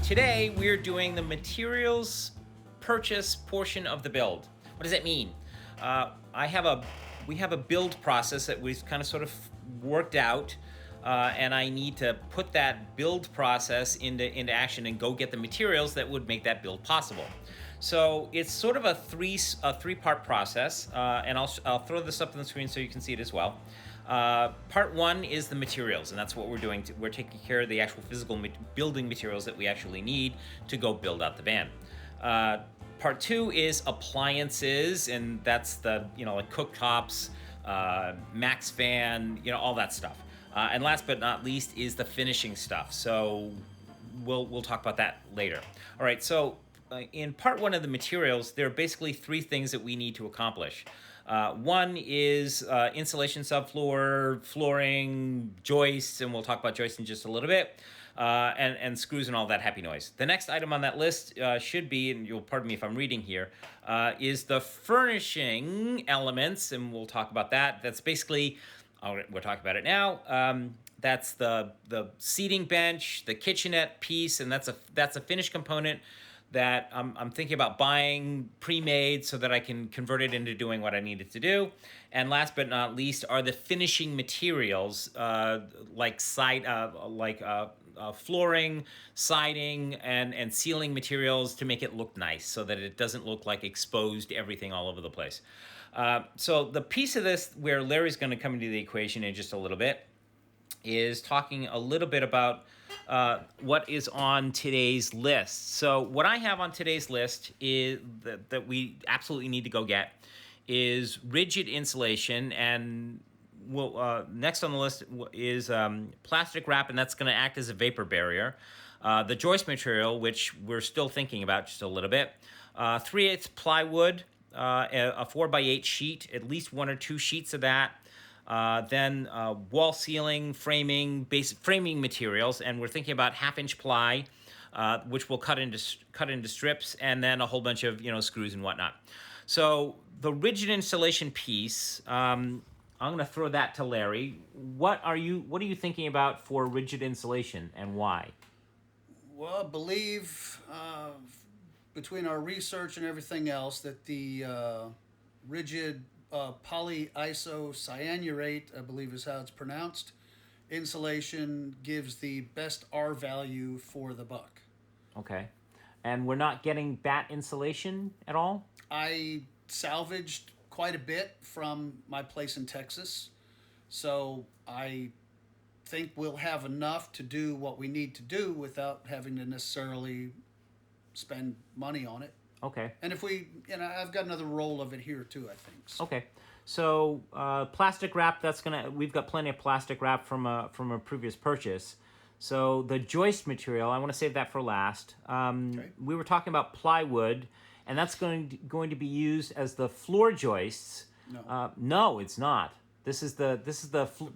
Today we're doing the materials purchase portion of the build. What does that mean? We have a build process that we've kind of sort of worked out, and I need to put that build process into action and go get the materials that would make that build possible. So it's sort of a three-part process, and I'll throw this up on the screen so you can see it as well. Part one is the materials, and that's what we're doing. We're taking care of the actual physical building materials that we actually need to go build out the van. Part two is appliances, and that's the, like cooktops, max fan, all that stuff. And last but not least is the finishing stuff. So we'll talk about that later. All right, so in part one of the materials, there are basically three things that we need to accomplish. One is insulation subfloor, flooring, joists, and we'll talk about joists in just a little bit, and screws and all that happy noise. The next item on that list should be, and you'll pardon me if I'm reading here, is the furnishing elements, and we'll talk about that. That's basically, we'll talk about it now. That's the seating bench, the kitchenette piece, and that's a finished component that I'm thinking about buying pre-made so that I can convert it into doing what I need it to do. And last but not least are the finishing materials, like flooring, siding, and ceiling materials to make it look nice so that it doesn't look like exposed everything all over the place. So the piece of this where Larry's going to come into the equation in just a little bit is talking a little bit about what is on today's list. So what I have on today's list is that we absolutely need to go get is rigid insulation, and next on the list is plastic wrap, and that's going to act as a vapor barrier. The joist material, which we're still thinking about just a little bit. 3/8 plywood, a 4x8 sheet, at least one or two sheets of that. Then wall sealing, framing, basic framing materials, and we're thinking about 1/2-inch ply, which we'll cut into strips, and then a whole bunch of screws and whatnot. So the rigid installation piece, I'm going to throw that to Larry. What are you thinking about for rigid insulation, and why? Well, I believe between our research and everything else that the rigid polyisocyanurate, I believe is how it's pronounced, insulation gives the best R value for the buck. Okay. And we're not getting batt insulation at all? I salvaged quite a bit from my place in Texas, so I think we'll have enough to do what we need to do without having to necessarily spend money on it. Okay. And if we, I've got another roll of it here too, I think. So. Okay. So plastic wrap, we've got plenty of plastic wrap from a previous purchase. So the joist material, I want to save that for last. Okay. We were talking about plywood, and that's going to be used as the floor joists. No. No, it's not. This is the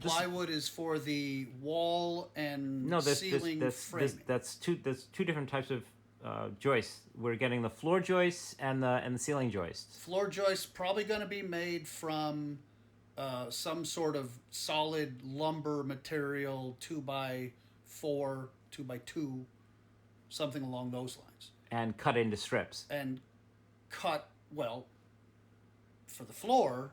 plywood is for the wall and ceiling framing. That's two different types of joists. We're getting the floor joists and the ceiling joists. Floor joists probably going to be made from some sort of solid lumber material, 2x4, 2x2, something along those lines. And cut into strips. And cut, for the floor,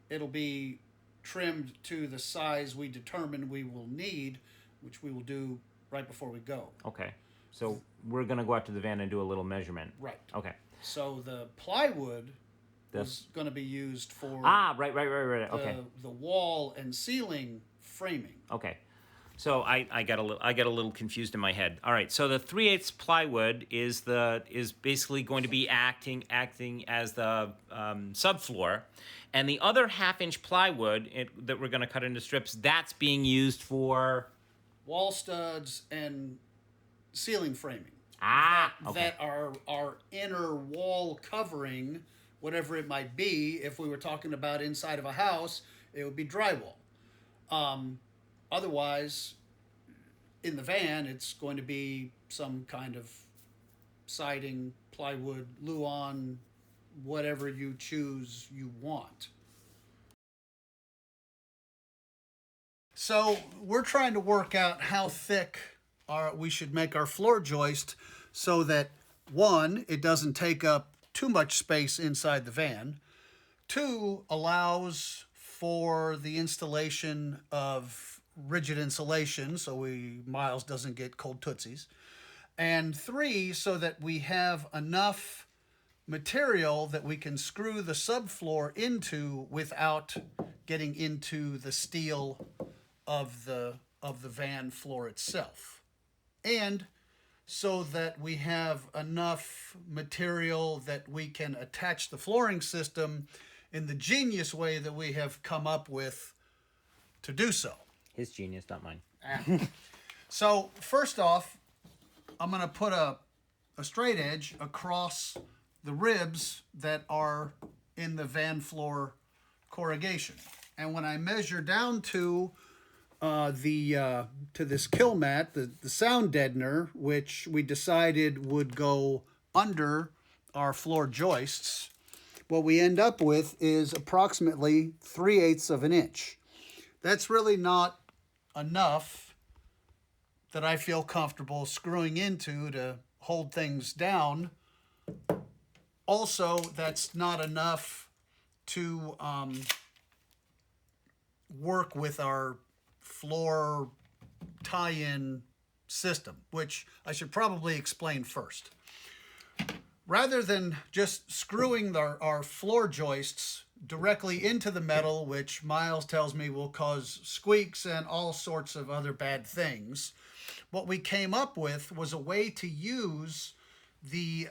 it'll be trimmed to the size we determine we will need, which we will do right before we go. Okay. So we're going to go out to the van and do a little measurement. Right. Okay. So the plywood is going to be used for right. Okay. The wall and ceiling framing. Okay. So I got a little confused in my head. All right. So the 3/8 plywood is basically going to be acting as the subfloor, and the other 1/2-inch plywood that we're going to cut into strips, that's being used for wall studs and ceiling framing. Okay. That are our inner wall covering, whatever it might be. If we were talking about inside of a house, it would be drywall. Otherwise, in the van, it's going to be some kind of siding, plywood, luan, whatever you choose you want. So we're trying to work out how thick we should make our floor joist so that, one, it doesn't take up too much space inside the van. Two, allows for the installation of rigid insulation so Miles doesn't get cold tootsies. And three, so that we have enough material that we can screw the subfloor into without getting into the steel of the van floor itself. And so that we have enough material that we can attach the flooring system in the genius way that we have come up with to do so. His genius, not mine. So first off, I'm going to put a straight edge across the ribs that are in the van floor corrugation. And when I measure down to this kill mat, the sound deadener, which we decided would go under our floor joists, what we end up with is approximately 3/8 of an inch. That's really not enough that I feel comfortable screwing into to hold things down. Also, that's not enough to work with our floor tie-in system, which I should probably explain first. Rather than just screwing our floor joists directly into the metal, which Miles tells me will cause squeaks and all sorts of other bad things, what we came up with was a way to use the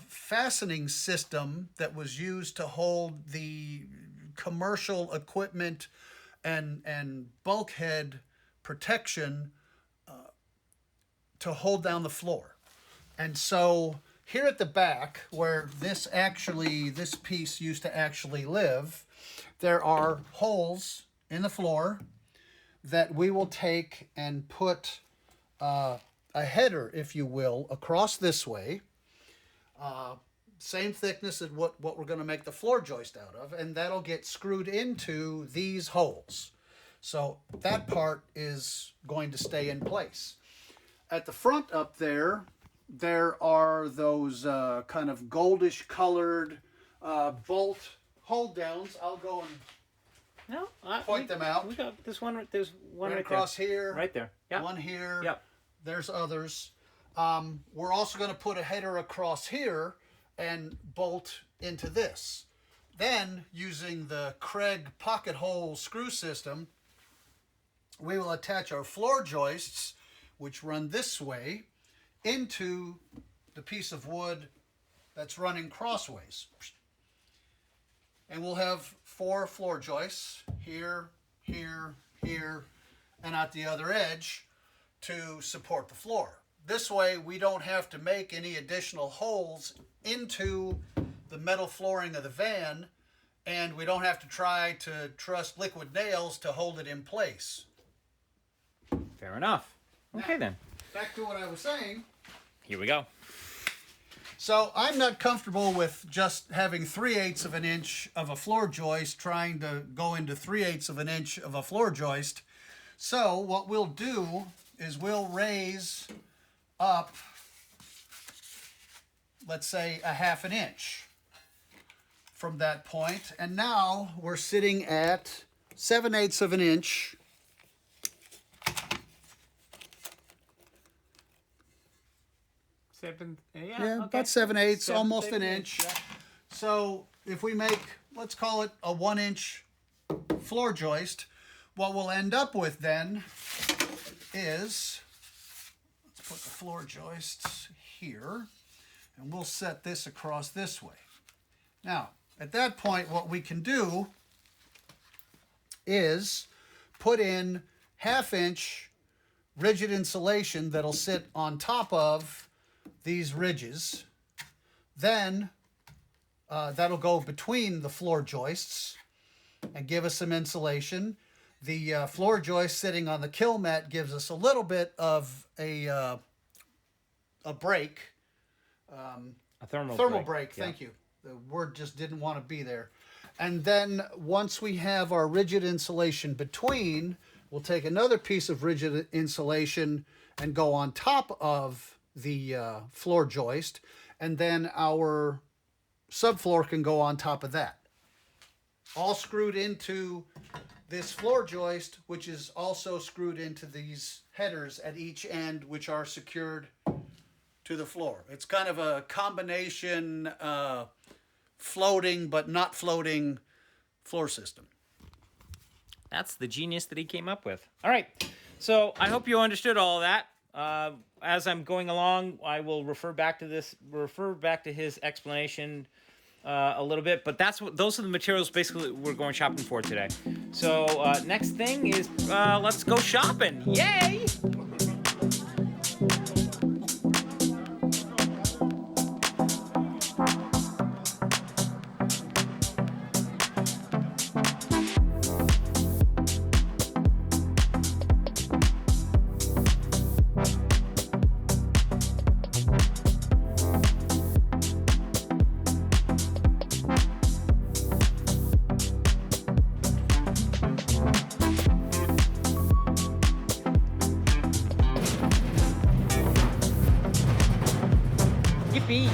fastening system that was used to hold the commercial equipment and bulkhead protection to hold down the floor. And so here at the back, where this piece used to actually live, there are holes in the floor that we will take and put a header, if you will, across this way. Same thickness as what we're going to make the floor joist out of, and that'll get screwed into these holes. So that part is going to stay in place. At the front up there, there are those kind of goldish colored bolt hold downs. I'll go and point them out. We got this one. There's one right across there. Here. Right there. Yeah. One here. Yep. There's others. We're also going to put a header across here and bolt into this. Then, using the Craig pocket hole screw system, we will attach our floor joists, which run this way, into the piece of wood that's running crossways. And we'll have 4 floor joists, here, here, here, and at the other edge to support the floor. This way, we don't have to make any additional holes into the metal flooring of the van, and we don't have to try to truss liquid nails to hold it in place. Fair enough. Okay, then. Back to what I was saying. Here we go. So I'm not comfortable with just having 3/8 of an inch of a floor joist trying to go into 3/8 of an inch of a floor joist. So what we'll do is we'll raise up, let's say, a 1/2 inch from that point. And now we're sitting at 7/8 of an inch. Okay. About 7/8, 7/8, almost an inch. yeah. So if we make, let's call it a 1-inch floor joist, what we'll end up with then is, let's put the floor joists here, and we'll set this across this way. Now, at that point, what we can do is put in 1/2 inch rigid insulation that'll sit on top of these ridges. Then that'll go between the floor joists and give us some insulation. The floor joist sitting on the kill mat gives us a little bit of a break. A thermal break. Yeah. Thank you. The word just didn't want to be there. And then once we have our rigid insulation between, we'll take another piece of rigid insulation and go on top of the floor joist, and then our subfloor can go on top of that. All screwed into this floor joist, which is also screwed into these headers at each end, which are secured to the floor. It's kind of a combination floating but not floating floor system. That's the genius that he came up with. All right, so I hope you understood all of that. As I'm going along, I will refer back to his explanation a little bit, but those are the materials basically we're going shopping for today. So next thing is let's go shopping. Yay! Yippee!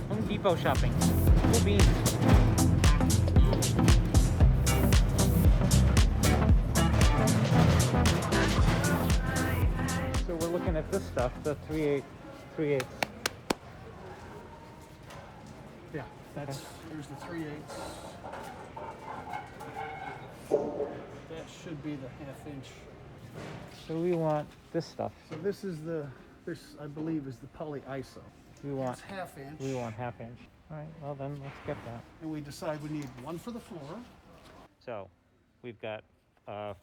Home Depot shopping. Cool beans. So we're looking at this stuff, the 3/8. Yeah, here's the 3/8. That should be the 1/2 inch. So we want this stuff. So this I believe is the poly ISO. We want It's 1/2 inch. We want 1/2 inch. All right. Well then, let's get that. And we decide we need one for the floor. So we've got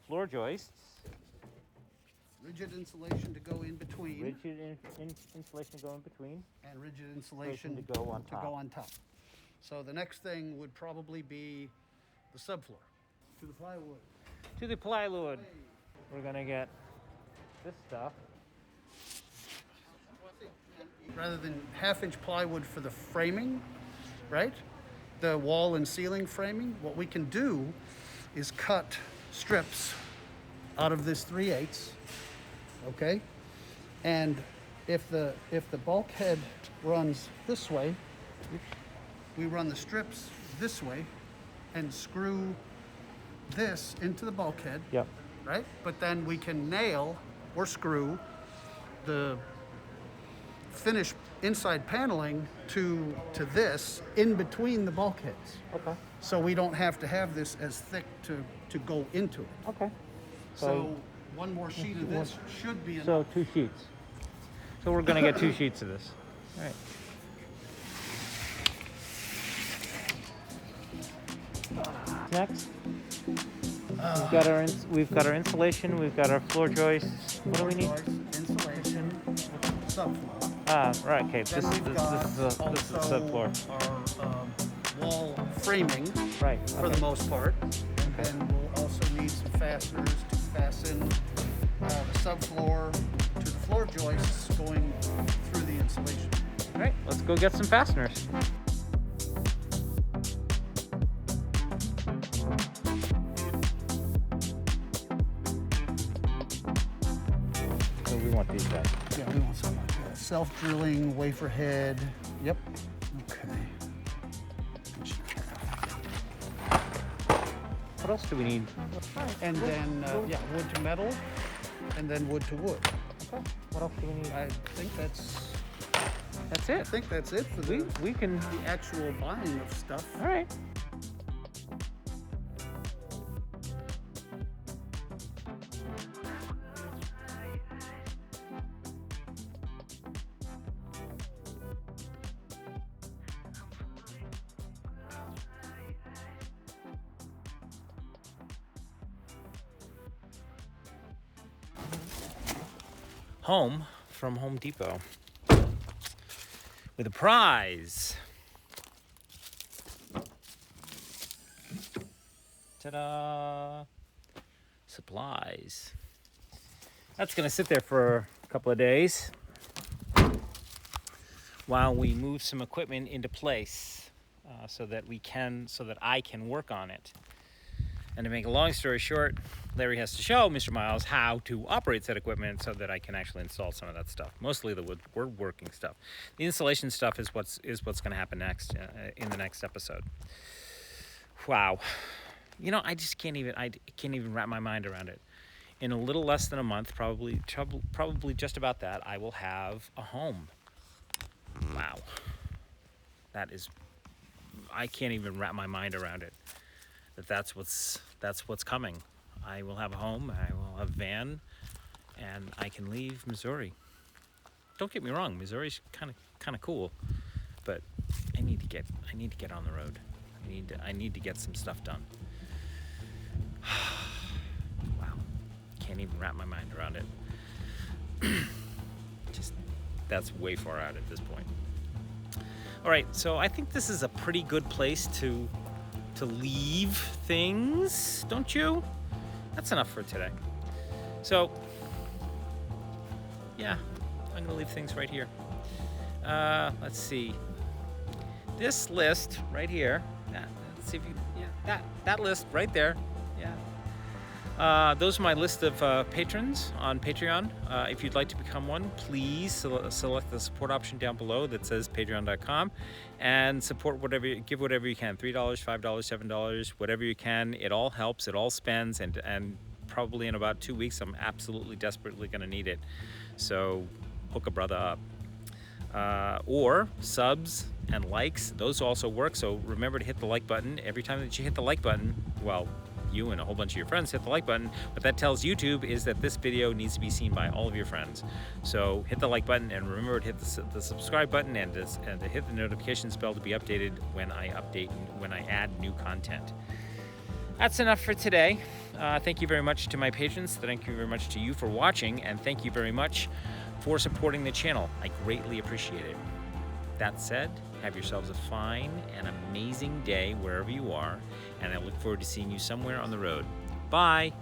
floor joists, Rigid insulation to go in between. rigid insulation to go in between, And rigid insulation to go on top. So the next thing would probably be the subfloor. To the plywood. To the plywood, we're gonna get this stuff. Rather than 1/2 inch plywood for the framing, right? The wall and ceiling framing, what we can do is cut strips out of this 3/8, okay? And if the bulkhead runs this way, we run the strips this way and screw this into the bulkhead, Yep. right? But then we can nail or screw the finished inside paneling to this in between the bulkheads. Okay. So we don't have to have this as thick to go into it. Okay. So one more sheet of this should be enough. So 2 sheets. So we're gonna get 2 sheets of this. All right. Next, we've got our insulation. We've got our floor joists. What do we need? Insulation, subfloor. Right. Okay. This is the subfloor. Our wall framing, Right. for the most part. And then we'll also need some fasteners to fasten the subfloor to the floor joists going through the insulation. All right. Let's go get some fasteners. So we want these guys. Yeah, we want something like that. Self-drilling, wafer head. Yep. Okay. What else do we need? And then, wood to metal, and then wood to wood. Okay. What else do we need? I think that's it. for the We can. actual buying of stuff. All right. Home from Home Depot with a prize. Ta-da! Supplies. That's gonna sit there for a couple of days while we move some equipment into place so that I can work on it. And to make a long story short, Larry has to show Mr. Miles how to operate said equipment so that I can actually install some of that stuff. Mostly the woodworking stuff. The installation stuff is what's going to happen next in the next episode. Wow, you know, I just can't even wrap my mind around it. In a little less than a month, probably just about that, I will have a home. Wow, I can't even wrap my mind around it. That's what's coming. I will have a home, I will have a van, and I can leave Missouri. Don't get me wrong, Missouri's kind of cool, but I need to get on the road. I need to get some stuff done. Wow, can't even wrap my mind around it. Just, that's way far out at this point. All right, so I think this is a pretty good place to leave things, don't you? That's enough for today. So, yeah, I'm gonna leave things right here. Let's see. This list right here. Let's see if you, that list right there. Yeah. Those are my list of patrons on Patreon. If you'd like to become one, please select the support option down below that says patreon.com and support give whatever you can. $3, $5, $7, whatever you can. It all helps, it all spends, and probably in about 2 weeks, I'm absolutely desperately gonna need it. So hook a brother up. Or subs and likes, those also work. So remember to hit the like button. Every time that you hit the like button, well, you and a whole bunch of your friends hit the like button. What that tells YouTube is that this video needs to be seen by all of your friends. So hit the like button, and remember to hit the subscribe button and to hit the notifications bell to be updated when I add new content. That's enough for today. Thank you very much to my patrons. Thank you very much to you for watching, and thank you very much for supporting the channel. I greatly appreciate it. That said, have yourselves a fine and amazing day wherever you are, and I look forward to seeing you somewhere on the road. Bye!